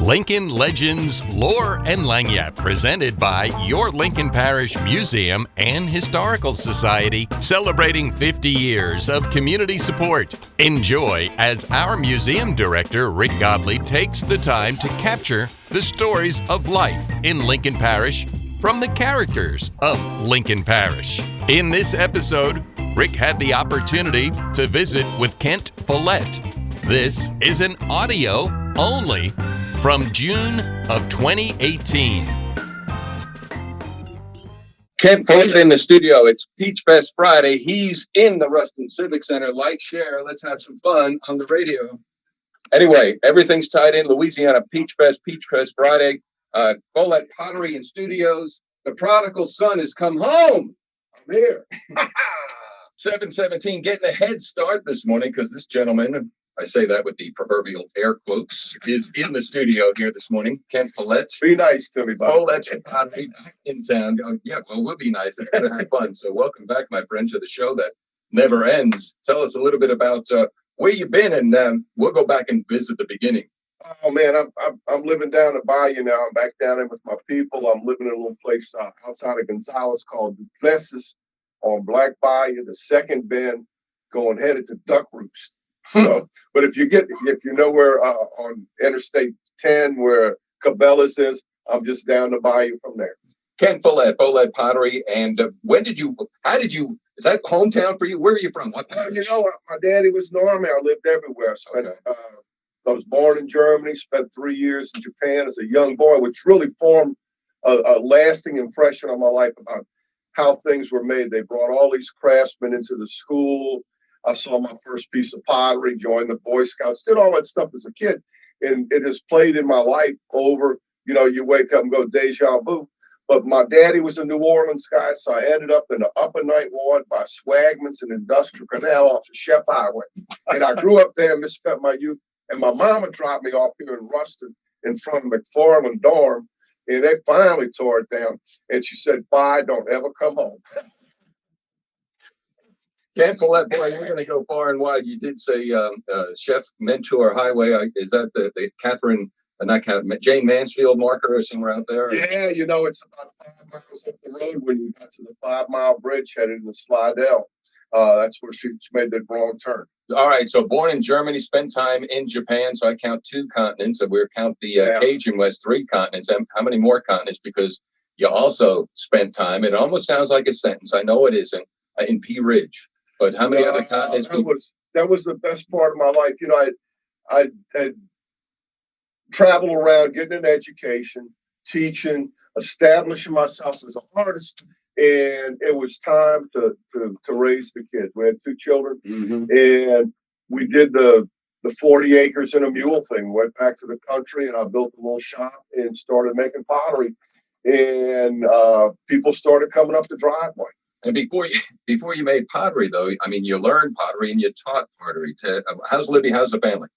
Lincoln Legends, Lore, and Lagniappe, presented by your Lincoln Parish Museum and Historical Society, celebrating 50 years of community support. Enjoy as our museum director, Rick Godley, takes the time to capture the stories of life in Lincoln Parish from the characters of Lincoln Parish. In this episode, Rick had the opportunity to visit with Kent Follette. This is an audio only from June of 2018. Kent Follette in the studio. It's Peach Fest Friday. He's in the Ruston Civic Center. Like, share, let's have some fun on the radio. Anyway, everything's tied in. Louisiana Peach Fest Friday. Follette Pottery and Studios. The prodigal son has come home. I'm here. 7:17, getting a head start this morning because this gentleman, I say that with the proverbial air quotes, is in the studio here this morning. Ken Follette. Be nice to me, buddy. Follette Pottery in town. Yeah, well, we'll be nice. It's going to have fun. So welcome back, my friend, to the show that never ends. Tell us a little bit about where you've been, and we'll go back and visit the beginning. Oh, man, I'm living down at Bayou now. I'm back down there with my people. I'm living in a little place outside of Gonzales called Duplessis on Black Bayou, the second bend, headed to Duck Roost. So, but if you know where on Interstate 10 where Cabela's is, I'm just down the bayou from there. Ken Follette, Follette Pottery, and is that hometown for you? Where are you from? What parish? My daddy was in the Army. I lived everywhere. I was born in Germany, spent 3 years in Japan as a young boy, which really formed a lasting impression on my life about how things were made. They brought all these craftsmen into the school. I saw my first piece of pottery, joined the Boy Scouts, did all that stuff as a kid. And it has played in my life over, you wake up and go deja vu. But my daddy was a New Orleans guy, so I ended up in the Upper Ninth Ward by Swagman's and Industrial Canal off the Chef Highway. And I grew up there and misspent my youth. And my mama dropped me off here in Ruston in front of McFarland Dorm. And they finally tore it down. And she said, bye, don't ever come home. Ken Follette, boy, you're going to go far and wide. You did say Chef Mentor Highway. Is that the Jane Mansfield marker or somewhere out there? Yeah, it's about 5 miles up the road when you got to the 5 Mile Bridge headed into Slidell. That's where she made that wrong turn. All right, so born in Germany, spent time in Japan. So I count 2 continents. So we count the Cajun West 3 continents. And how many more continents? Because you also spent time. It almost sounds like a sentence. I know it isn't. In Pea Ridge. But how many other continents? That was the best part of my life. I traveled around, getting an education, teaching, establishing myself as an artist, and it was time to raise the kids. We had 2 children, and we did the 40 acres and a mule thing. Went back to the country, and I built a little shop and started making pottery, and people started coming up the driveway. And before you made pottery, though, I mean, you learned pottery and you taught pottery. How's Libby? How's the family?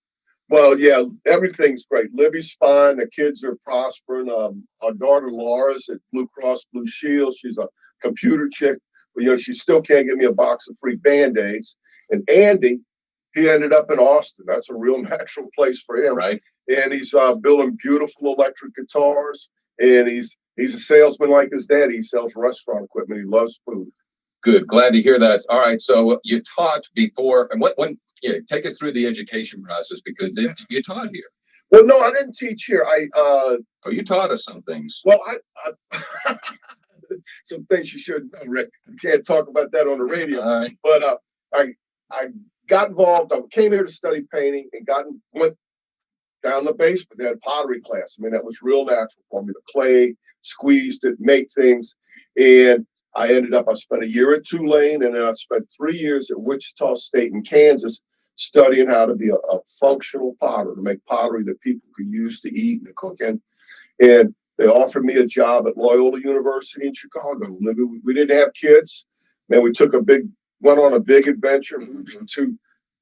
Well, yeah, everything's great. Libby's fine. The kids are prospering. Our daughter Laura's at Blue Cross Blue Shield. She's a computer chick. But, she still can't give me a box of free Band-Aids. And Andy, he ended up in Austin. That's a real natural place for him. Right. And he's building beautiful electric guitars. And he's a salesman like his dad. He sells restaurant equipment. He loves food. Good. Glad to hear that. All right. So you taught before, and take us through the education process because you taught here. Well, no, I didn't teach here. You taught us some things. Well, I some things you shouldn't know, Rick. You can't talk about that on the radio. All right. But I got involved. I came here to study painting and went down the basement. They had a pottery class. I mean, that was real natural for me. The clay, squeezed it, make things. And I spent a year at Tulane, and then I spent 3 years at Wichita State in Kansas studying how to be a functional potter, to make pottery that people could use to eat and to cook in. And they offered me a job at Loyola University in Chicago. We didn't have kids. Man, went on a big adventure.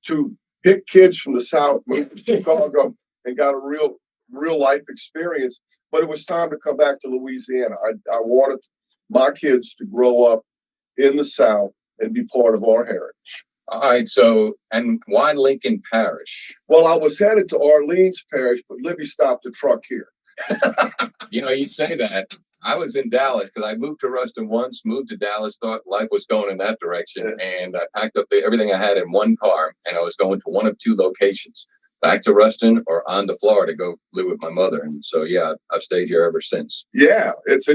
Two hit kids from the South moved to Chicago and got a real life experience. But it was time to come back to Louisiana. I wanted my kids to grow up in the South and be part of our heritage. All right. So, and why Lincoln Parish? Well, I was headed to Orleans Parish, but Libby stopped the truck here. You know, you say that. I was in Dallas because I moved to Ruston once, moved to Dallas, thought life was going in that direction. And I packed up everything I had in one car, and I was going to one of two locations, back to Ruston or on to Florida to go live with my mother. And so, yeah, I've stayed here ever since. Yeah, it's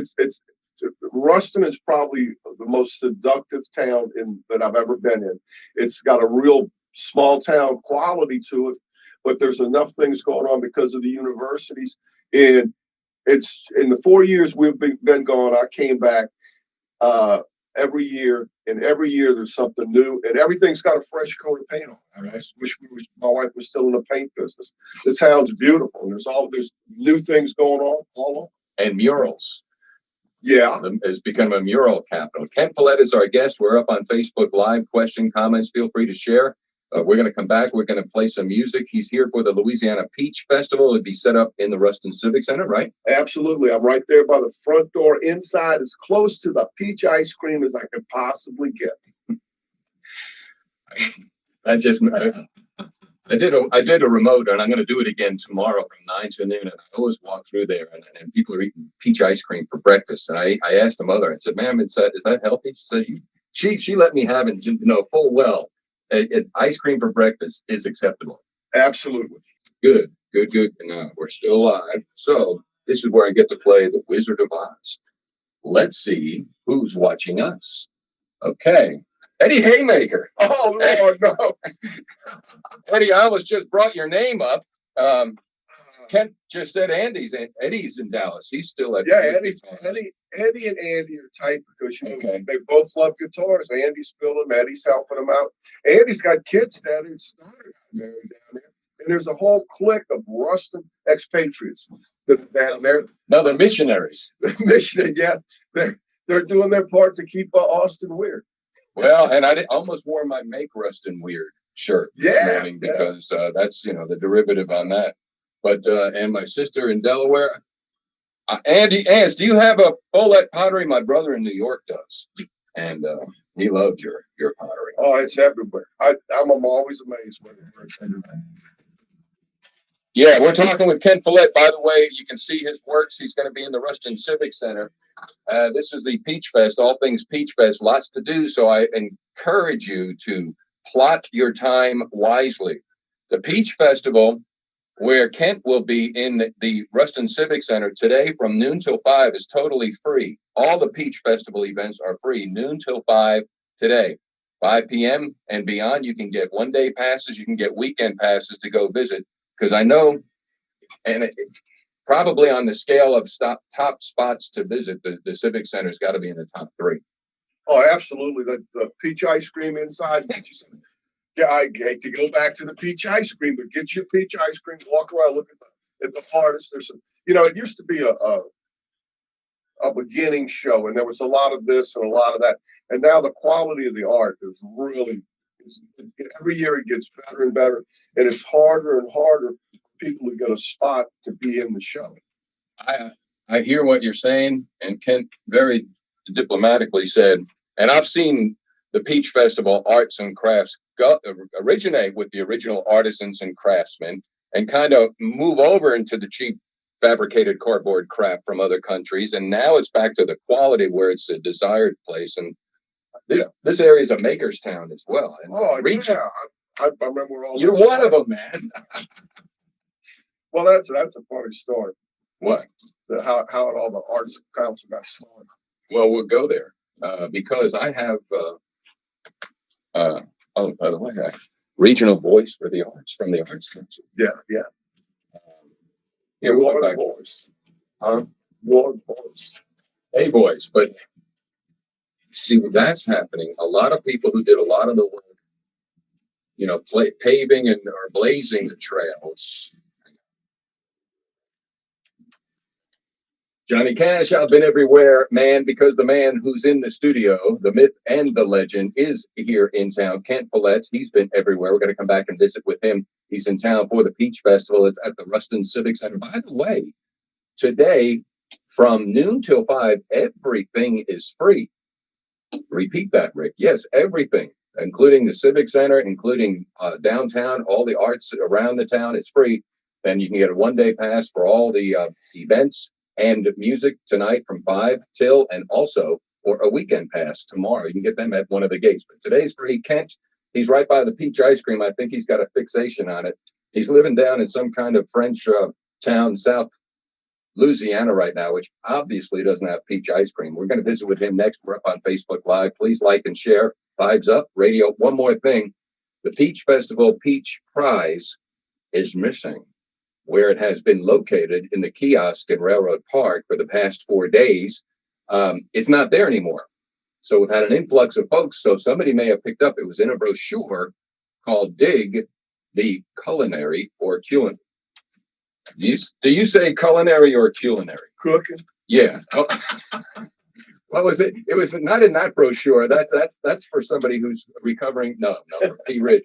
Ruston is probably the most seductive town that I've ever been in. It's got a real small town quality to it, but there's enough things going on because of the universities. And it's in the 4 years we've been gone, I came back every year, and every year there's something new, and everything's got a fresh coat of paint on. I wish my wife was still in the paint business. The town's beautiful, and there's new things going on all over. And murals. Yeah. It's become a mural capital. Ken Follette is our guest. We're up on Facebook Live. Question, comments, feel free to share. We're going to come back. We're going to play some music. He's here for the Louisiana Peach Festival. It'd be set up in the Ruston Civic Center, right? Absolutely. I'm right there by the front door. Inside, as close to the peach ice cream as I could possibly get. I did a remote, and I'm going to do it again tomorrow from 9 to noon. And I always walk through there, and people are eating peach ice cream for breakfast. And I asked the mother, I said, "Ma'am, is that healthy?" She said, she let me have it, full well. Ice cream for breakfast is acceptable. Absolutely. Good. And we're still live. So this is where I get to play the Wizard of Oz. Let's see who's watching us. Okay. Eddie Haymaker. Oh, Lord, no. Eddie, I almost just brought your name up. Kent just said Eddie's in Dallas. He's still at Eddie and Andy are tight because they both love guitars. Andy's filling them, Eddie's helping them out. Andy's got kids that had started out there down there. And there's a whole clique of Ruston expatriates that are down there. No, they're missionaries. They're doing their part to keep Austin weird. Well, and I almost wore my Make Ruston Weird shirt this morning because that's, the derivative on that. But, and my sister in Delaware, Andy asked, "Do you have a Follette Pottery?" My brother in New York does. And he loved your pottery. Oh, it's everywhere. I'm always amazed when it's everywhere. Yeah, we're talking with Ken Follette. By the way, you can see his works. He's going to be in the Ruston Civic Center. This is the Peach Fest, all things Peach Fest, lots to do. So I encourage you to plot your time wisely. The Peach Festival, where Kent will be in the Ruston Civic Center today from noon till 5, is totally free. All the Peach Festival events are free, noon till 5 today. 5 p.m. and beyond, you can get one-day passes. You can get weekend passes to go visit. Because I know, and it's probably on the scale of top spots to visit, the Civic Center's got to be in the top 3. Oh, absolutely. The peach ice cream inside. I hate to go back to the peach ice cream, but get your peach ice cream, walk around, look at the artists. There's some, it used to be a beginning show, and there was a lot of this and a lot of that. And now the quality of the art is really, every year it gets better and better, and it's harder and harder for people to get a spot to be in the show. I hear what you're saying, and Kent very diplomatically said, and I've seen the Peach Festival arts and crafts originate with the original artisans and craftsmen and kind of move over into the cheap fabricated cardboard crap from other countries, and now it's back to the quality where it's a desired place. And this area is a maker's town as well. And I remember all. You're one of them, man. Well, that's a funny story. What? How all the Arts Council got started. Well, we'll go there because I have. By the way, regional voice for the arts from the Arts Council. Yeah. Here, Ward voice. Ward voice. Hey, voice, but. See, that's happening. A lot of people who did a lot of the work, paving or blazing the trails. Johnny Cash, I've been everywhere, man, because the man who's in the studio, the myth and the legend, is here in town. Kent Follette, he's been everywhere. We're going to come back and visit with him. He's in town for the Peach Festival. It's at the Ruston Civic Center. By the way, today, from noon till 5, everything is free. Repeat that, Rick. Yes, everything including the Civic Center, including downtown, all the arts around the town. It's free. Then you can get a one-day pass for all the events and music tonight from 5 till, and also or a weekend pass tomorrow. You can get them at one of the gates. But today's free. Kent, he's right by the peach ice cream. I think he's got a fixation on it. He's living down in some kind of French town, South Louisiana right now, which obviously doesn't have peach ice cream. We're going to visit with him next. We're up on Facebook Live. Please like and share. Vibes Up Radio. One more thing. The Peach Festival Peach Prize is missing, where it has been located in the kiosk in Railroad Park for the past 4 days. It's not there anymore. So we've had an influx of folks. So somebody may have picked up. It was in a brochure called Dig the Culinary or Culinary. Do you say culinary or culinary? Cooking. Yeah. Oh. What was it? It was not in that brochure. That's for somebody who's recovering. No, P. Rich.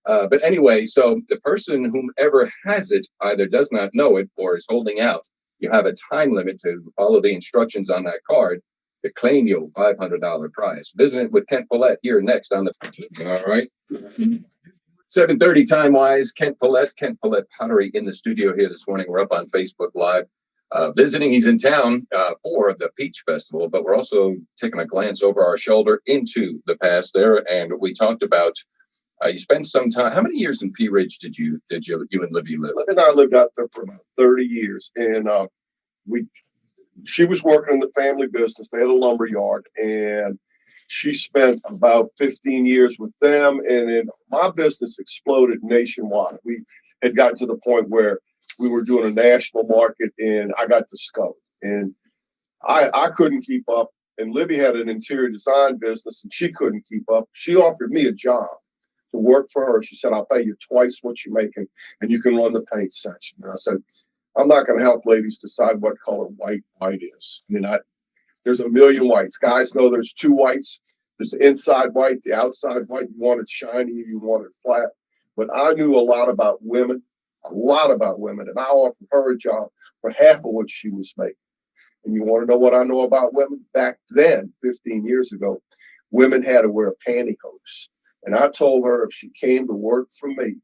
But anyway, so the person whomever has it either does not know it or is holding out. You have a time limit to follow the instructions on that card to claim your $500 prize. Visit with Kent Follette here next on the. All right. 7:30 time wise. Kent Follette Pottery in the studio here this morning. We're up on Facebook Live. Visiting, he's in town for the Peach Festival, but we're also taking a glance over our shoulder into the past there. And we talked about you spent some time. How many years in Pea Ridge did you and Libby live? Libby and I lived out there for about 30 years, and she was working in the family business. They had a lumber yard, and she spent about 15 years with them. And then my business exploded nationwide. We had gotten to the point where we were doing a national market, and I got to scope, and I couldn't keep up. And Libby had an interior design business, and she couldn't keep up. She offered me a job to work for her. She said, I'll pay you twice what you're making, and you can run the paint section. And I said, I'm not going to help ladies decide what color white is. I mean, there's a million whites. Guys know there's two whites. There's the inside white, the outside white. You want it shiny, you want it flat. But I knew a lot about women, and I offered her a job for half of what she was making. And you want to know what I know about women? Back then, 15 years ago, women had to wear pantyhose. And I told her if she came to work for me,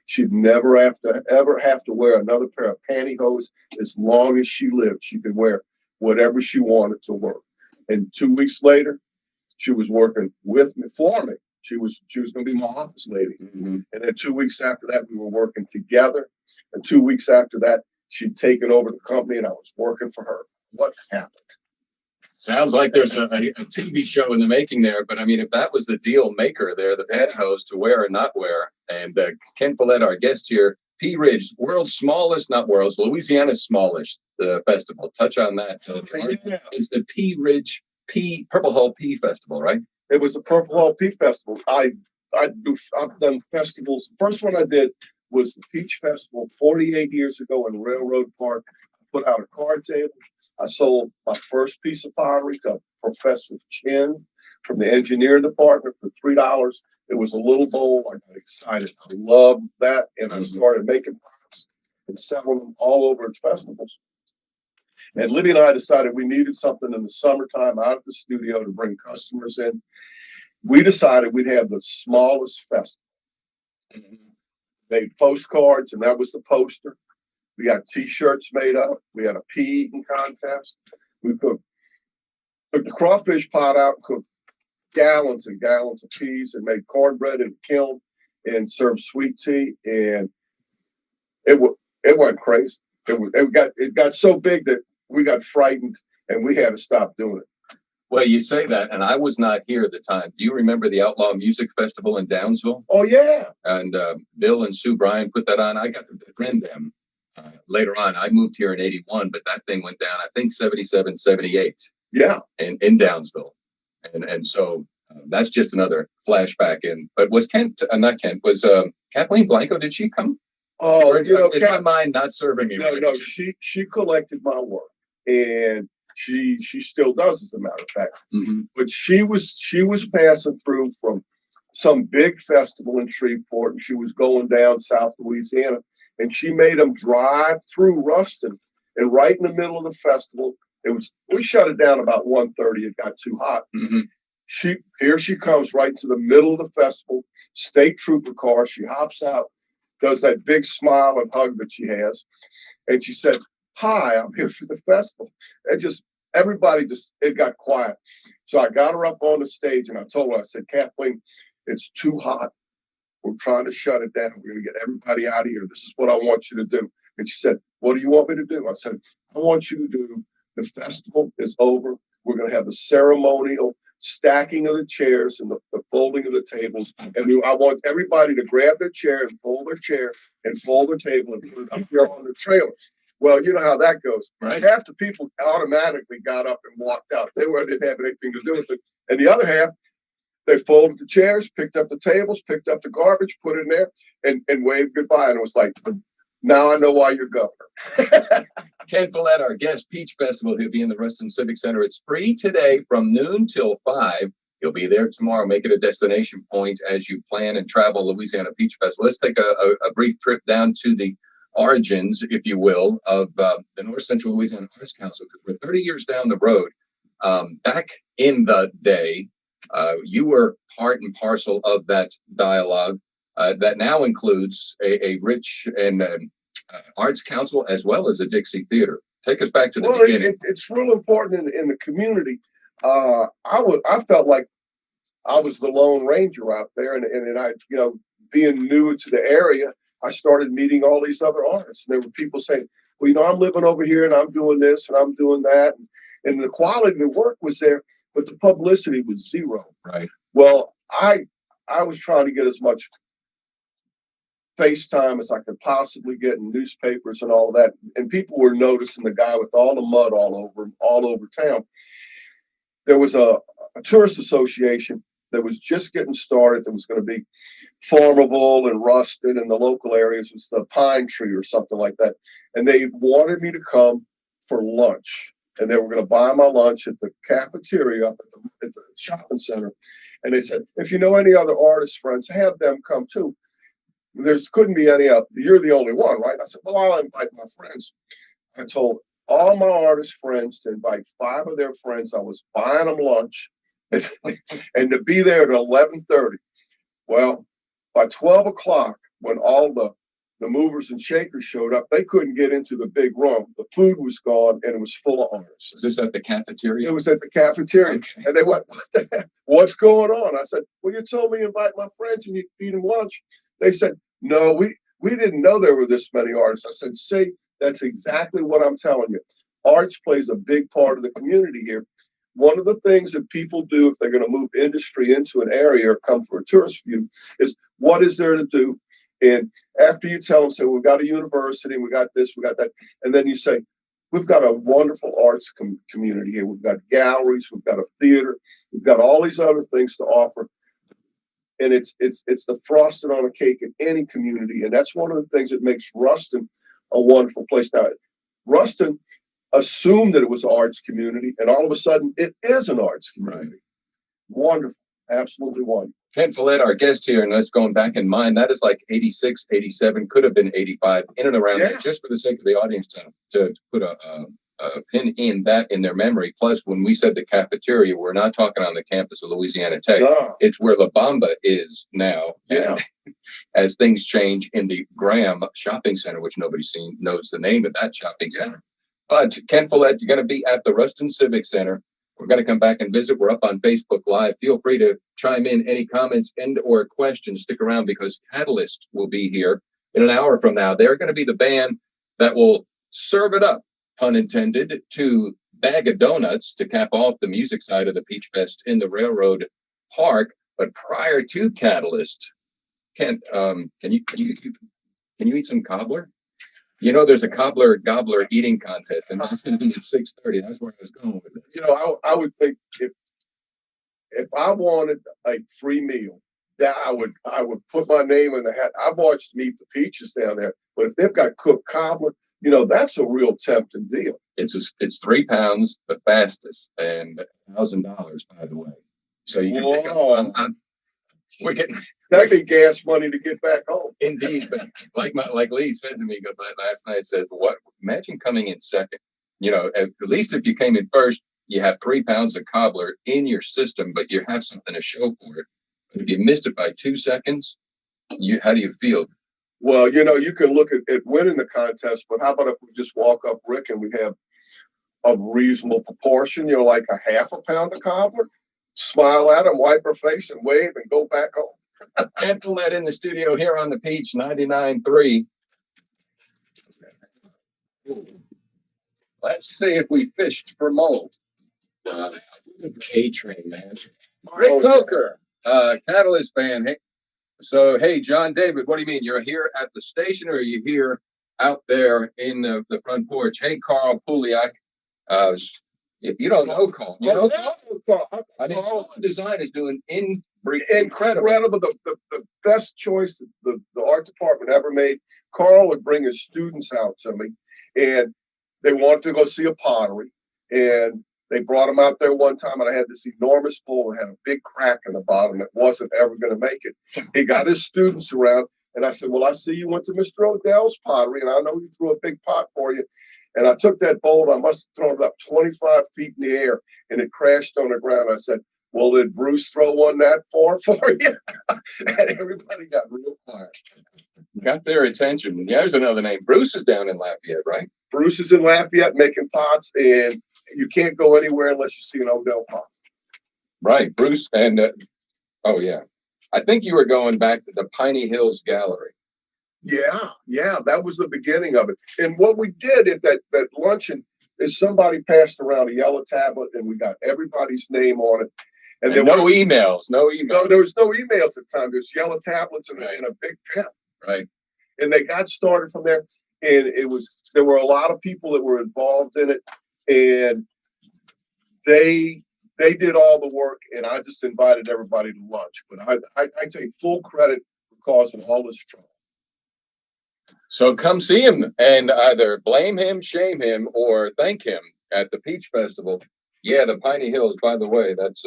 she'd never ever have to wear another pair of pantyhose as long as she lived. She could wear whatever she wanted to work. And 2 weeks later, she was working with me, for me. She was going to be my office lady. Mm-hmm. And then 2 weeks after that, we were working together. And 2 weeks after that, she'd taken over the company, and I was working for her. What happened? Sounds like there's a TV show in the making there. But I mean, if that was the deal maker there, the pantyhose to wear or not wear. And Ken Follette, our guest here, Pea Ridge, Louisiana's smallest festival. Touch on that. Yeah. It's the Pea Ridge Purple Hull Pea Festival, right? It was the Purple Hull Pea Festival. I've done festivals. The first one I did was the Peach Festival 48 years ago in Railroad Park. I put out a card table. I sold my first piece of pottery to Professor Chin from the engineering department for $3. It was a little bowl. I got excited. I loved that. And I started making pots and selling them all over at festivals. And Libby and I decided we needed something in the summertime out of the studio to bring customers in. We decided we'd have the smallest festival. Mm-hmm. Made postcards, and that was the poster. We got T-shirts made up. We had a pea eating contest. We took the crawfish pot out, cooked gallons and gallons of peas, and made cornbread in a kiln and served sweet tea. And it went crazy. It got so big that we got frightened and we had to stop doing it. Well, you say that, and I was not here at the time. Do you remember the Outlaw Music Festival in Downsville? Oh, yeah. And Bill and Sue Bryan put that on. I got to befriend them later on. I moved here in 81, but that thing went down, I think, 77, 78. Yeah. In Downsville. And so that's just another flashback in. But was Kathleen Blanco, did she come? Oh, is my mind not serving me? No, she collected my work, and she still does, as a matter of fact. Mm-hmm. But she was passing through from some big festival in Shreveport, and she was going down South Louisiana, and she made them drive through Ruston, and right in the middle of the festival, we shut it down about 1:30. It got too hot. Mm-hmm. Here she comes right to the middle of the festival, state trooper car. She hops out, does that big smile and hug that she has. And she said, "Hi, I'm here for the festival." And it got quiet. So I got her up on the stage and I told her, I said, "Kathleen, it's too hot. We're trying to shut it down. We're going to get everybody out of here. This is what I want you to do." And she said, "What do you want me to do?" I said, "I want you to do, the festival is over. We're going to have a ceremonial stacking of the chairs and the folding of the tables. And I want everybody to grab their chair and fold their chair and fold their table and put it up here on the trailer." Well, you know how that goes. Right. Half the people automatically got up and walked out. Didn't have anything to do with it. And the other half, they folded the chairs, picked up the tables, picked up the garbage, put it in there, and waved goodbye. And it was like, now I know why you're governor. Ken Follette, our guest, Peach Festival. He'll be in the Ruston Civic Center. It's free today from noon till 5. He'll be there tomorrow. Make it a destination point as you plan and travel Louisiana Peach Festival. Let's take a brief trip down to the origins, if you will, of the North Central Louisiana Arts Council, because we're 30 years down the road. Back in the day, you were part and parcel of that dialogue that now includes a rich and arts council as well as a Dixie Theater. Take us back to the beginning. It's real important in the community. I felt like I was the Lone Ranger out there, and I, being new to the area, I started meeting all these other artists. And there were people saying, "Well, I'm living over here and I'm doing this and I'm doing that." And the quality of the work was there, but the publicity was zero. Right. Well, I was trying to get as much FaceTime as I could possibly get in newspapers and all of that. And people were noticing the guy with all the mud all over town. There was a tourist association that was just getting started that was going to be farmable and Ruston, and the local areas was the Pine Tree or something like that. And they wanted me to come for lunch. And they were going to buy my lunch at the cafeteria up at the shopping center. And they said, "If you know any other artist friends, have them come too." Couldn't be any up. You're the only one, right? I said, "Well, I'll invite my friends." I told all my artist friends to invite 5 of their friends. I was buying them lunch and to be there at 11:30. Well, by 12 o'clock, when all the movers and shakers showed up, they couldn't get into the big room. The food was gone and it was full of artists. Is this at the cafeteria? It was at the cafeteria. Okay. And they went, "What the heck? What's going on?" I said, "Well, you told me to invite my friends and you'd feed them lunch." They said, "No, we didn't know there were this many artists." I said, "See, that's exactly what I'm telling you. Arts plays a big part of the community here. One of the things that people do if they're going to move industry into an area or come for a tourist view is, what is there to do?" And after you tell them, say, "We've got a university, we got this, we got that." And then you say, "We've got a wonderful arts community here. We've got galleries, we've got a theater, we've got all these other things to offer." And it's the frosting on a cake in any community. And that's one of the things that makes Ruston a wonderful place. Now, Ruston assumed that it was an arts community, and all of a sudden it is an arts community. Right. Wonderful. Absolutely wonderful. Ken Follette, our guest here, and that's going back in mind, that is like 86, 87, could have been 85, in and around there, just for the sake of the audience to put a pin in that in their memory. Plus, when we said the cafeteria, we're not talking on the campus of Louisiana Tech. No. It's where La Bamba is now. Yeah. As things change in the Graham Shopping Center, which nobody knows the name of that shopping center. But Ken Follette, you're going to be at the Ruston Civic Center. We're going to come back and visit. We're up on Facebook Live. Feel free to chime in any comments and or questions. Stick around because Catalyst will be here in an hour from now. They're going to be the band that will serve it up, pun intended, to Bag of Donuts to cap off the music side of the Peach Fest in the Railroad Park. But prior to Catalyst, Kent, can you eat some cobbler? There's a cobbler-gobbler eating contest, and that's going to be at 6:30. That's where I was going with it. I would think if I wanted a free meal, that I would put my name in the hat. I've watched them eat the peaches down there, but if they've got cooked cobbler, that's a real tempting deal. It's 3 pounds, the fastest, and $1,000, by the way. So you can pick up. We're getting that'd be gas money to get back home. Indeed, but like Lee said to me last night, says, "What? Imagine coming in second. At least if you came in first, you have 3 pounds of cobbler in your system, but you have something to show for it. But if you missed it by 2 seconds, how do you feel? Well, you can look at winning the contest, but how about if we just walk up, Rick, and we have a reasonable proportion, like a half a pound of cobbler, smile at him, wipe her face and wave and go back home. Ken Follette in the studio here on the Peach 99.3. Let's see if we fished for mold. A-Train, man. Rick Coker, Catalyst fan. Hey, John David, what do you mean? You're here at the station, or are you here out there in the front porch? Hey, Carl Puliak. You don't know Carl. You know Carl? I mean, Solar Design is doing incredible. The best choice the art department ever made. Carl would bring his students out to me, and they wanted to go see a pottery, and they brought him out there one time, and I had this enormous bowl that had a big crack in the bottom that wasn't ever going to make it. He got his students around, and I said, well, I see you went to Mr. Odell's pottery, and I know he threw a big pot for you. And I took that bowl, I must have thrown it up 25 feet in the air, and it crashed on the ground. I said, well, did Bruce throw one that far for you? And everybody got real quiet. Got their attention. There's another name. Bruce is down in Lafayette, right? Bruce is in Lafayette making pots, and you can't go anywhere unless you see an Odell pot. Right, Bruce. And, oh, yeah. I think you were going back to the Piney Hills Gallery. Yeah, that was the beginning of it. And what we did at that luncheon is somebody passed around a yellow tablet, and we got everybody's name on it. And there no emails. No, there was no emails at the time. There's yellow tablets and a big pen. Right. And they got started from there. And there were a lot of people that were involved in it, and they did all the work, and I just invited everybody to lunch. But I take full credit for causing all this trouble. So come see him and either blame him, shame him, or thank him at the Peach Festival. Yeah, the Piney Hills, by the way, that's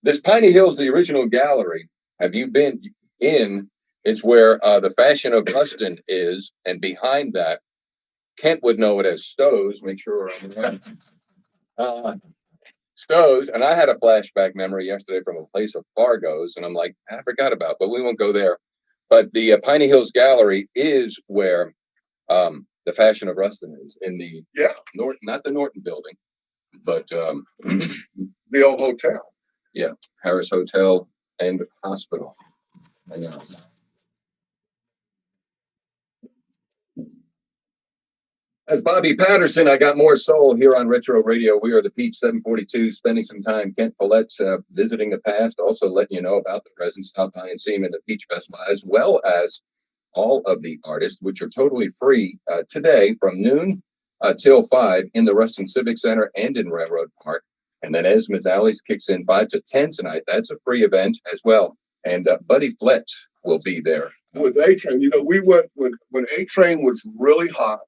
this Piney Hills, the original gallery. Have you been in? It's where the Fashion of Ruston is, and behind that, Kent would know it as Stowe's. Make sure I'm right. Stowe's, and I had a flashback memory yesterday from a place of Fargo's, and I'm like, I forgot about, but we won't go there. But the Piney Hills Gallery is where the Fashion of Ruston is, in the not the Norton building, but the old hotel. Yeah, Harris Hotel and Hospital. As Bobby Patterson, I got more soul here on Retro Radio. We are the Peach 742, spending some time. Kent Follette visiting the past, also letting you know about the present. Stop by and see him in the Peach Festival, as well as all of the artists, which are totally free today from noon till 5 in the Ruston Civic Center and in Railroad Park. And then as Ms. Alley's kicks in 5 to 10 tonight, that's a free event as well. And Buddy Flett will be there. With A-Train, we went when A-Train was really hot.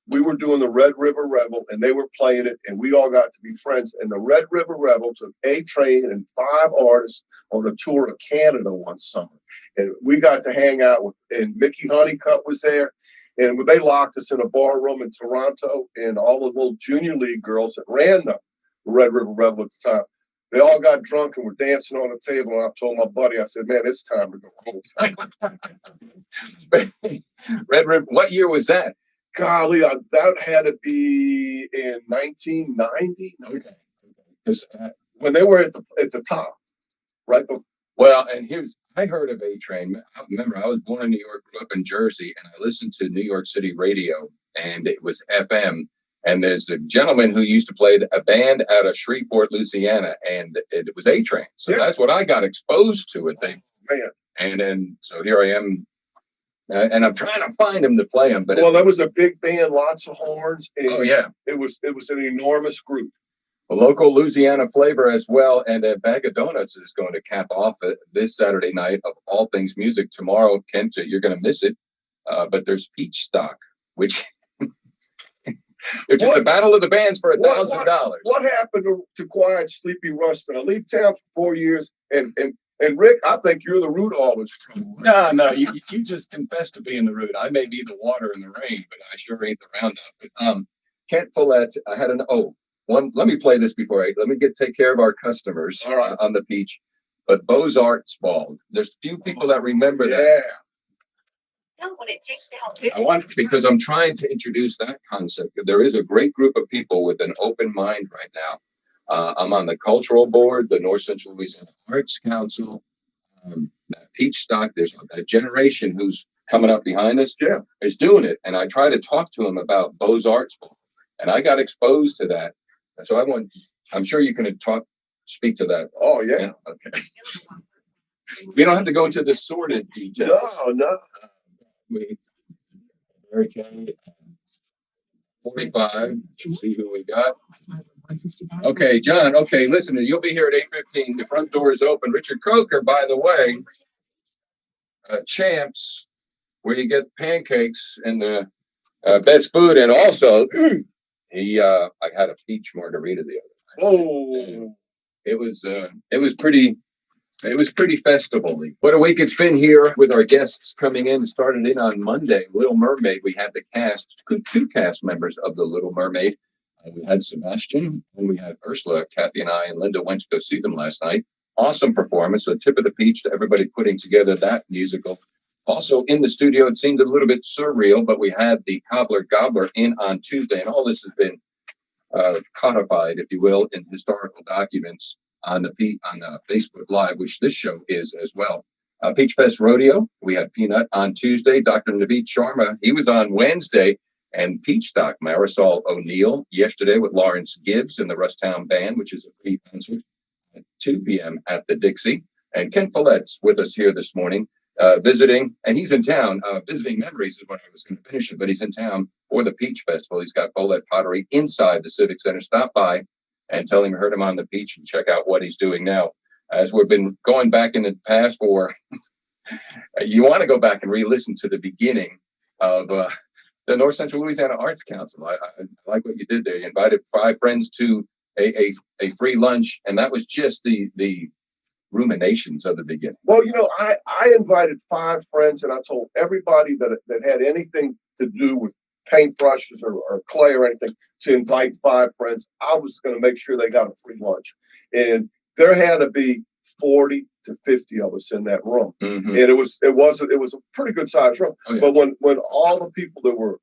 We were doing the Red River Revel, and they were playing it, and we all got to be friends. And the Red River Revel took A-Train and 5 artists on a tour of Canada one summer. And we got to hang out with, and Mickey Honeycutt was there. And they locked us in a bar room in Toronto, and all the little junior league girls that ran the Red River Revel at the time, they all got drunk and were dancing on the table. And I told my buddy, I said, man, it's time to go home. Red River, what year was that? Golly, that had to be in 1990. Okay. Because when they were at the top, right? Well, and I heard of A-Train. Remember, I was born in New York, grew up in Jersey, and I listened to New York City radio, and it was FM. And there's a gentleman who used to play a band out of Shreveport, Louisiana, and it was A-Train. So that's what I got exposed to it. And then so here I am. And I'm trying to find him to play him, but that was a big band, lots of horns. And it was an enormous group. A local Louisiana flavor as well, and a Bag of Donuts is going to cap off this Saturday night of All Things Music. Tomorrow, Kent, you're going to miss it, but there's Peach Stock, which is a battle of the bands for $1,000. What happened to Quiet Sleepy Ruston? I leave town for 4 years, and Rick, I think you're the root of all this trouble. No, you just confessed to being the root. I may be the water in the rain, but I sure ain't the Roundup. But Kent Follette, I had Let me play this let me take care of our customers on the Peach. But Beaux Arts Ball. There's few people that remember that. What it takes to help I want because I'm trying to introduce that concept. There is a great group of people with an open mind right now. I'm on the cultural board, the North Central Louisiana Arts Council, Peach Stock. There's a generation who's coming up behind us. Yeah, is doing it, and I try to talk to them about Beaux Arts Ball, and I got exposed to that. So I'm sure you can speak to that. Oh yeah. Okay. We don't have to go into the sordid details. No. Mary Kay, 45. See who we got. Okay, John. Okay, listen, you'll be here at 8:15. The front door is open. Richard Coker, by the way, Champs, where you get pancakes and the best food, and also I had a peach margarita the other night. Oh, it was pretty festival-y. What a week it's been here with our guests coming in. Started in on Monday. Little Mermaid. We had the two cast members of the Little Mermaid. We had Sebastian and we had Ursula. Kathy and I and Linda went to go see them last night. Awesome performance. So tip of the peach to everybody putting together that musical. Also in the studio, it seemed a little bit surreal, but we had the Cobbler Gobbler in on Tuesday, and all this has been codified, if you will, in historical documents on the Facebook Live, which this show is as well. Peach Fest Rodeo, we had Peanut on Tuesday. Dr. Naveed Sharma, he was on Wednesday. And Peach Stock, Marisol O'Neill, yesterday with Lawrence Gibbs and the Rustown Band, which is a free concert at 2 p.m. at the Dixie. And Kent Follette's with us here this morning, visiting, and he's in town. Visiting memories is what I was going to finish it, but he's in town for the Peach Festival. He's got Follette Pottery inside the Civic Center. Stop by and tell him you heard him on the Peach and check out what he's doing now. As we've been going back in the past you want to go back and re-listen to the beginning of the North Central Louisiana Arts Council. I like what you did there. You invited 5 friends to a free lunch, and that was just the ruminations of the beginning. Well, I invited 5 friends, and I told everybody that had anything to do with paintbrushes or clay or anything to invite 5 friends. I was going to make sure they got a free lunch, and there had to be 40 to 50 of us in that room. Mm-hmm. And it was a pretty good sized room. Oh, yeah. But when all the people that were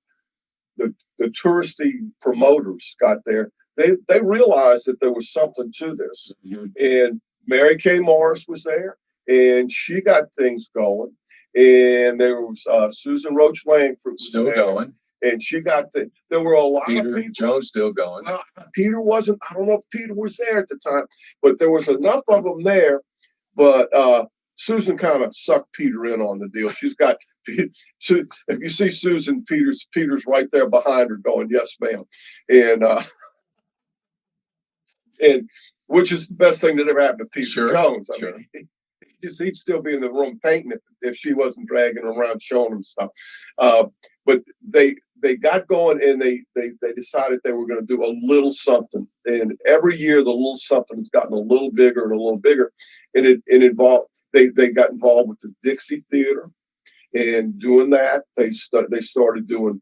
the touristy promoters got there, they realized that there was something to this. Mm-hmm. And Mary Kay Morris was there, and she got things going. And there was Susan Roach Langford was still there, going, and she got there were a lot Peter of people. Jones still going. Peter wasn't. I don't know if Peter was there at the time, but there was enough of them there. But Susan kind of sucked Peter in on the deal. She's got. So if you see Susan, Peter's right there behind her, going, "Yes, ma'am," and which is the best thing that ever happened to Peter Jones. I mean, he'd still be in the room painting if she wasn't dragging him around showing him stuff. But they got going, and they decided they were going to do a little something. And every year the little something has gotten a little bigger and a little bigger. And it involved they got involved with the Dixie Theater, and doing that they started doing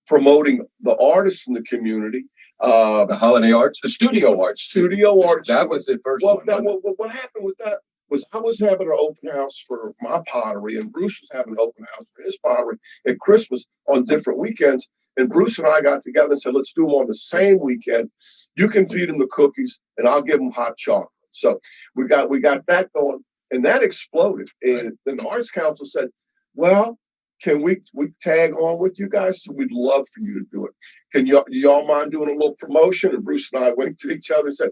promoting the artists in the community, the holiday arts, the studio arts. That was the first one. What happened with that was I was having an open house for my pottery, and Bruce was having an open house for his pottery at Christmas on different weekends. And Bruce and I got together and said, let's do them on the same weekend. You can feed them the cookies, and I'll give them hot chocolate. So we got that going, and that exploded. And then the Arts Council said, well, can we tag on with you guys? So we'd love for you to do it. Can y'all mind doing a little promotion? And Bruce and I went to each other and said,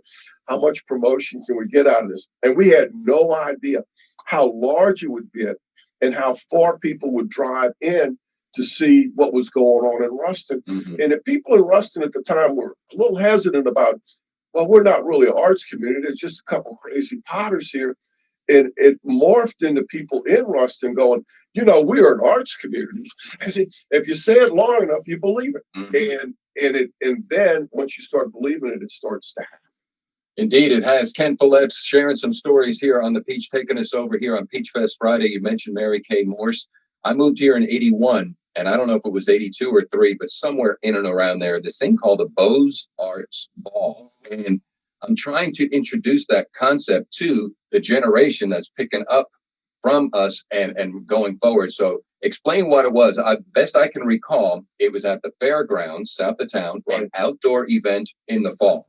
how much promotion can we get out of this? And we had no idea how large it would get and how far people would drive in to see what was going on in Ruston. Mm-hmm. And the people in Ruston at the time were a little hesitant about, well, we're not really an arts community. It's just a couple crazy potters here. And it morphed into people in Ruston going, we're an arts community. And if you say it long enough, you believe it. Mm-hmm. And then once you start believing it, it starts to happen. Indeed, it has. Ken Follette sharing some stories here on the Peach, taking us over here on Peach Fest Friday. You mentioned Mary Kay Morse. I moved here in 81, and I don't know if it was 82 or 3, but somewhere in and around there, this thing called the Beaux Arts Ball. And I'm trying to introduce that concept to the generation that's picking up from us and going forward. So explain what it was. Best I can recall, it was at the fairgrounds south of town, an outdoor event in the fall.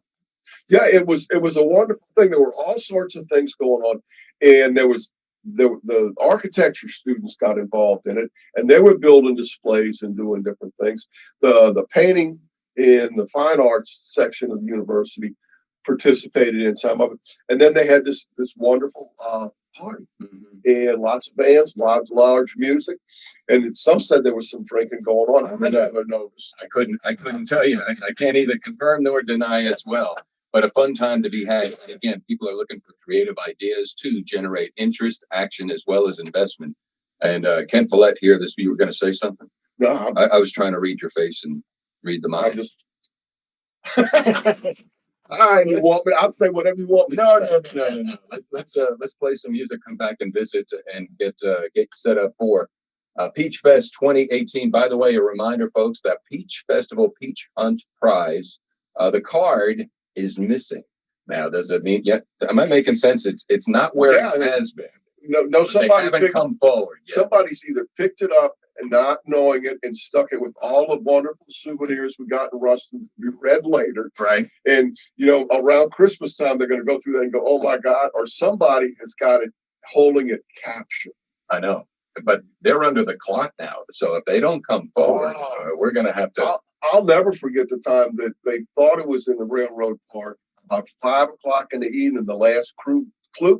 Yeah, it was a wonderful thing. There were all sorts of things going on, and there was the architecture students got involved in it, and they were building displays and doing different things. The painting in the fine arts section of the university participated in some of it, and then they had this wonderful party, and lots of bands, lots of large music, and some said there was some drinking going on. I never noticed. I couldn't tell you. I can't either confirm nor deny as well. But a fun time to be had. And again, people are looking for creative ideas to generate interest, action, as well as investment. And Ken Follette here, you were going to say something? No, I was trying to read your face and read the mind. All right, you want me? I'll say whatever you want me. No. Let's play some music. Come back and visit and get set up for Peach Fest 2018. By the way, a reminder, folks, that Peach Festival Peach Hunt Prize, the card is missing. Now, does it mean yet? Am I making sense? It's not where it has been. No, somebody haven't come forward yet. Somebody's either picked it up and not knowing it and stuck it with all the wonderful souvenirs we got in Ruston to be read later. Right. And, around Christmas time, they're going to go through that and go, oh my God, or somebody has got it holding it captured. I know, but they're under the clock now. So if they don't come forward, we're going to have to. I'll never forget the time that they thought it was in the railroad park. About 5 o'clock in the evening, the last clue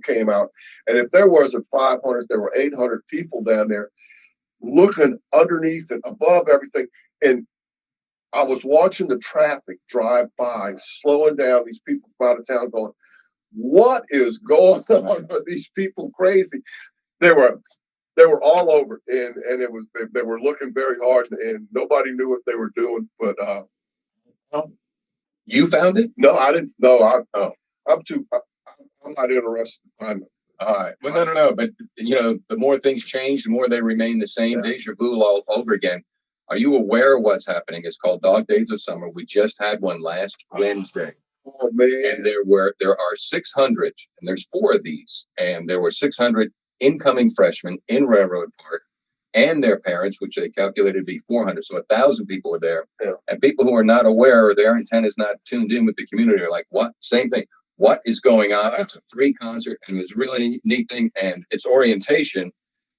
came out. And if there was 500, there were 800 people down there looking underneath and above everything. And I was watching the traffic drive by, slowing down, these people from out of town going, what is going on? Are these people crazy? They were all over, and they were looking very hard, and nobody knew what they were doing. But you found it? No, I didn't. No, I'm not interested in finding it. All right. Well, no. But the more things change, the more they remain the same. Yeah. Deja vu all over again. Are you aware of what's happening? It's called Dog Days of Summer. We just had one last Wednesday. Oh man! And there are 600, and there's 4 of these, and there were 600 incoming freshmen in Railroad Park and their parents, which they calculated to be 400. So 1,000 people were there. Yeah. And people who are not aware or their intent is not tuned in with the community are like, what? Same thing. What is going on? It's a free concert, and it was a really neat thing. And it's orientation,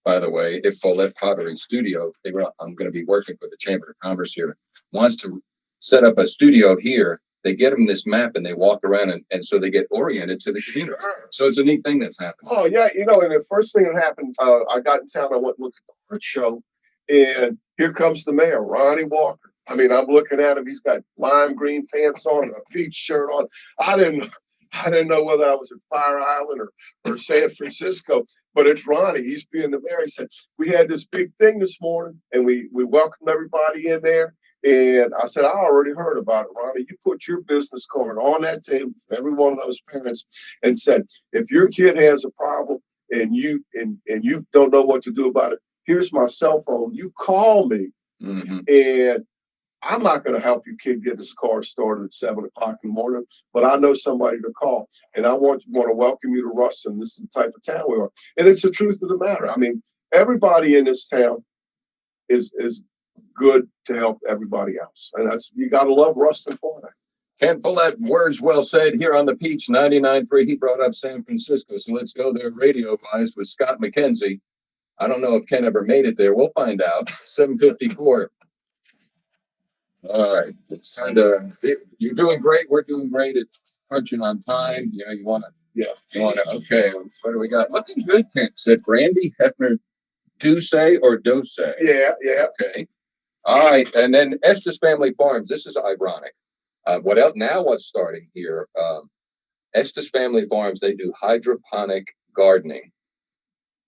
by the way, if Follette Pottery Studio, I'm going to be working for the Chamber of Commerce here, wants to set up a studio here. They get them this map and they walk around and so they get oriented to the community. Sure. So it's a neat thing that's happening. Oh yeah, and the first thing that happened, I got in town, I went and looked at the art show, and here comes the mayor, Ronnie Walker. I mean, I'm looking at him, he's got lime green pants on, a peach shirt on. I didn't know whether I was at Fire Island or San Francisco, but it's Ronnie. He's being the mayor. He said, we had this big thing this morning, and we welcomed everybody in there. And I said, I already heard about it, Ronnie. You put your business card on that table for every one of those parents and said, if your kid has a problem and you don't know what to do about it, here's my cell phone. You call me. Mm-hmm. And I'm not going to help your kid get his car started at 7 o'clock in the morning, but I know somebody to call. And I want to welcome you to Ruston. This is the type of town we are. And it's the truth of the matter. I mean, everybody in this town is good to help everybody else. And you got to love Ruston for that. Ken Follette, words well said here on the Peach 99.3. He brought up San Francisco. So let's go there radio-wise with Scott McKenzie. I don't know if Ken ever made it there. We'll find out. 7:54. All right. It's kind of, you're doing great. We're doing great. It's punching on time. You want to. Yeah. You want to. Okay. What do we got? Looking good, Ken. Said Brandy Hefner Dose or Dose. Yeah. Okay. All right. And then Estes Family Farms. This is ironic. What else? Now what's starting here? Estes Family Farms, they do hydroponic gardening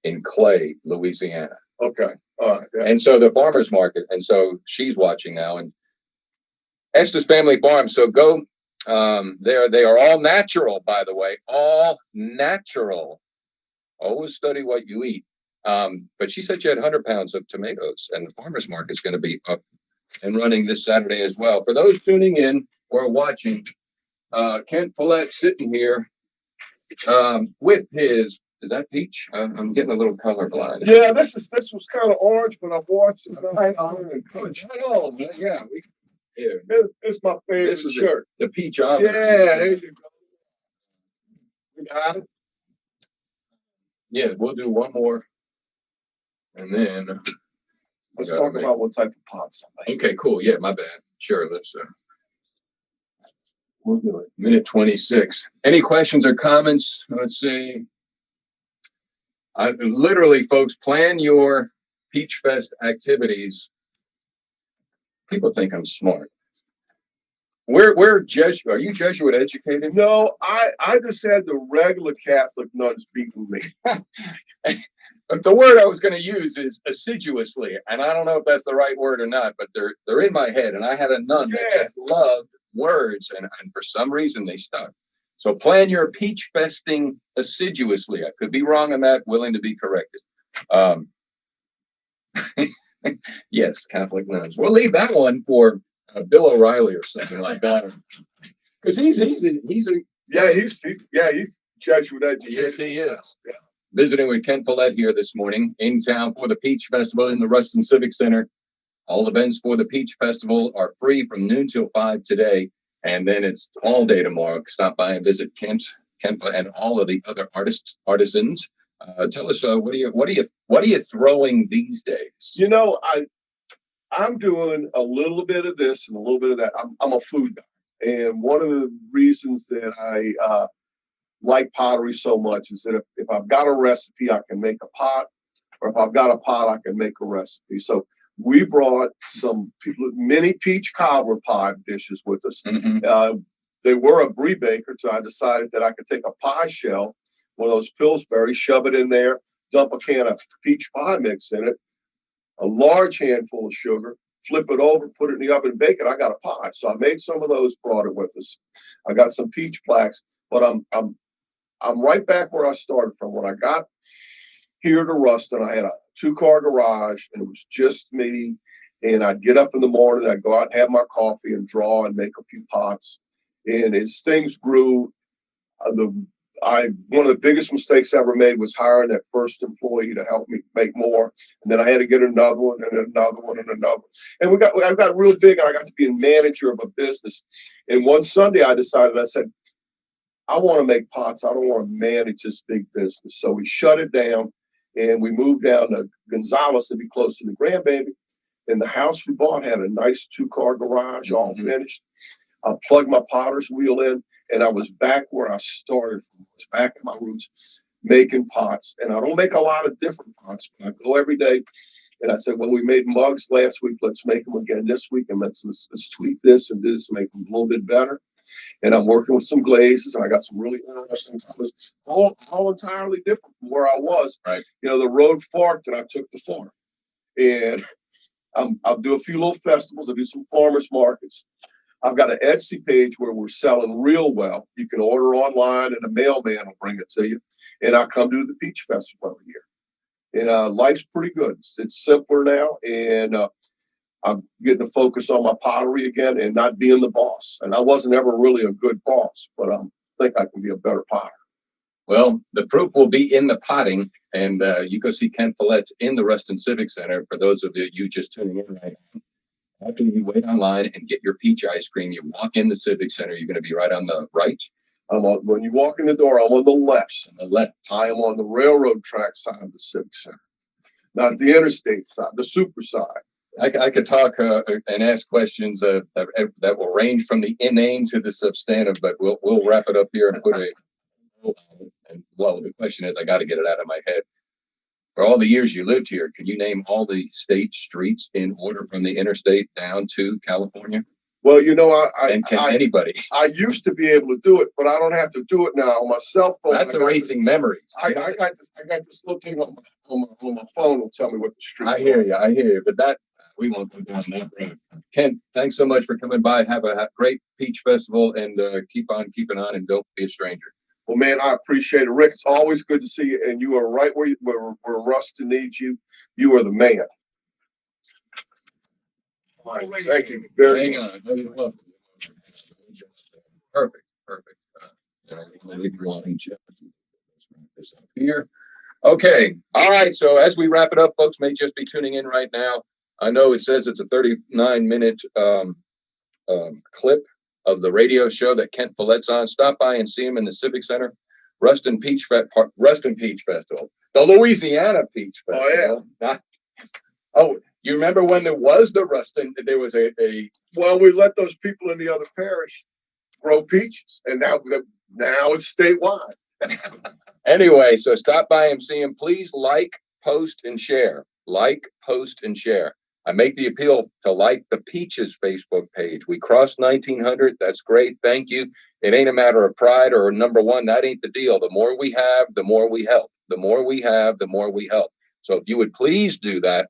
in Clay, Louisiana. Okay. All right. Yeah. And so the farmer's market. And so she's watching now. And Estes Family Farms. So go there. They are all natural, by the way. All natural. Always study what you eat. But she said she had 100 pounds of tomatoes, and the farmer's market's going to be up and running this Saturday as well. For those tuning in or watching, Kent Follette sitting here with his, is that peach? I'm getting a little colorblind. Yeah, this was kind of orange, but I've watched it. Yeah, It's my favorite this is shirt. the peach omelet. Yeah, there you go. You got it? Yeah, we'll do one more. And then Let's talk about what type of pots I make. okay, cool. Yeah, my bad. Sure, let's We'll do it. minute 26. Any questions or comments? Let's see. I literally, folks, plan your Peach Fest activities. People think I'm smart. Are you Jesuit educated? No, I just had the regular Catholic nuns beating me. But the word I was going to use is assiduously, and I don't know if that's the right word or not, but they're in my head. And I had a nun that just loved words, and for some reason they stuck. So plan your peach festing assiduously. I could be wrong on that. Willing to be corrected. Yes, Catholic nuns. We'll leave that one for Bill O'Reilly or something like that, because he's Jesuit educated. Yes, he is. Yeah. Visiting with Ken Follette here this morning in town for the Peach Festival in the Ruston Civic Center. All events for the Peach Festival are free from noon till 5 today, and then it's all day tomorrow. Stop by and visit Ken and all of the other artisans. Tell us what are you throwing these days? You know, I'm doing a little bit of this and a little bit of that. I'm a food guy, and one of the reasons that I like pottery so much is that if I've got a recipe, I can make a pot, or if I've got a pot, I can make a recipe. So we brought some mini peach cobbler pie dishes with us. Mm-hmm. They were a brie baker, so I decided that I could take a pie shell, one of those Pillsbury, shove it in there, dump a can of peach pie mix in it, a large handful of sugar, flip it over, put it in the oven, and bake it. I got a pie. So I made some of those, brought it with us. I got some peach plaques, but I'm right back where I started from. When I got here to Ruston, I had a 2-car garage, and it was just me. And I'd get up in the morning, I'd go out and have my coffee and draw and make a few pots. And as things grew, one of the biggest mistakes I ever made was hiring that first employee to help me make more. And then I had to get another one and another one and another. And I got real big, and I got to be a manager of a business. And one Sunday I said, I want to make pots. I don't want to manage this big business. So we shut it down, and we moved down to Gonzales to be close to the grandbaby. And the house we bought had a nice 2-car garage, all finished. I plugged my potter's wheel in, and I was back where I started from. I was back at my roots, making pots. And I don't make a lot of different pots, but I go every day. And I said, well, we made mugs last week. Let's make them again this week, and let's tweak this and this and make them a little bit better. And I'm working with some glazes, and I got some really interesting colors, all entirely different from where I was. Right. You know, the road forked, and I took the farm. And I'll do a few little festivals. I'll do some farmers markets. I've got an Etsy page where we're selling real well. You can order online, and a mailman will bring it to you. And I come to the Peach Festival every year. And life's pretty good. It's simpler now, and I'm getting to focus on my pottery again and not being the boss. And I wasn't ever really a good boss, but I think I can be a better potter. Well, the proof will be in the potting, and you go see Ken Follette in the Ruston Civic Center. For those of you just tuning in right now, after you wait online and get your peach ice cream, you walk in the Civic Center. You're going to be right on the right. When you walk in the door, I'm on the left. On the left, I am on the railroad track side of the Civic Center, not the interstate side, the super side. I could talk and ask questions that will range from the inane to the substantive, but we'll wrap it up here and put a. And well, the question is, I got to get it out of my head. For all the years you lived here, can you name all the state streets in order from the interstate down to California? Well, you know, anybody? I used to be able to do it, but I don't have to do it now on my cell phone. That's erasing memories. I got this little thing on my phone will tell me what the streets. I hear you, but that we won't go down that road. Ken, thanks so much for coming by. Have a great peach festival, and keep on keeping on, and don't be a stranger. Well, man, I appreciate it. Rick, it's always good to see you. And you are right where Ruston needs you. You are the man. All right, thank you very much. Perfect. Here. Okay. All right. So as we wrap it up, folks may just be tuning in right now. I know it says it's a 39-minute clip of the radio show that Kent Follette's on. Stop by and see him in the Civic Center. Ruston Peach Festival. The Louisiana Peach Festival. Oh, you remember when there was the Ruston? There was a well, we let those people in the other parish grow peaches, and now it's statewide. Anyway, so stop by and see him. Please like, post, and share. Like, post, and share. I make the appeal to like the Peaches Facebook page. We crossed 1,900. That's great. Thank you. It ain't a matter of pride or number one. That ain't the deal. The more we have, the more we help. The more we have, the more we help. So if you would please do that,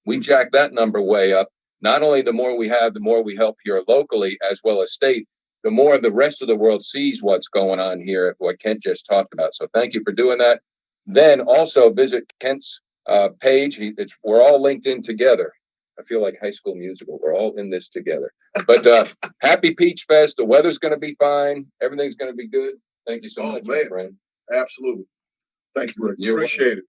we jack that number way up. Not only the more we have, the more we help here locally as well as state, the more the rest of the world sees what's going on here, what Kent just talked about. So thank you for doing that. Then also visit Kent's page. We're all linked in together. I feel like High School Musical. We're all in this together. But happy Peach Fest. The weather's going to be fine. Everything's going to be good. Thank you so much, my friend. Absolutely. Thank you, Rick. You're Appreciate it.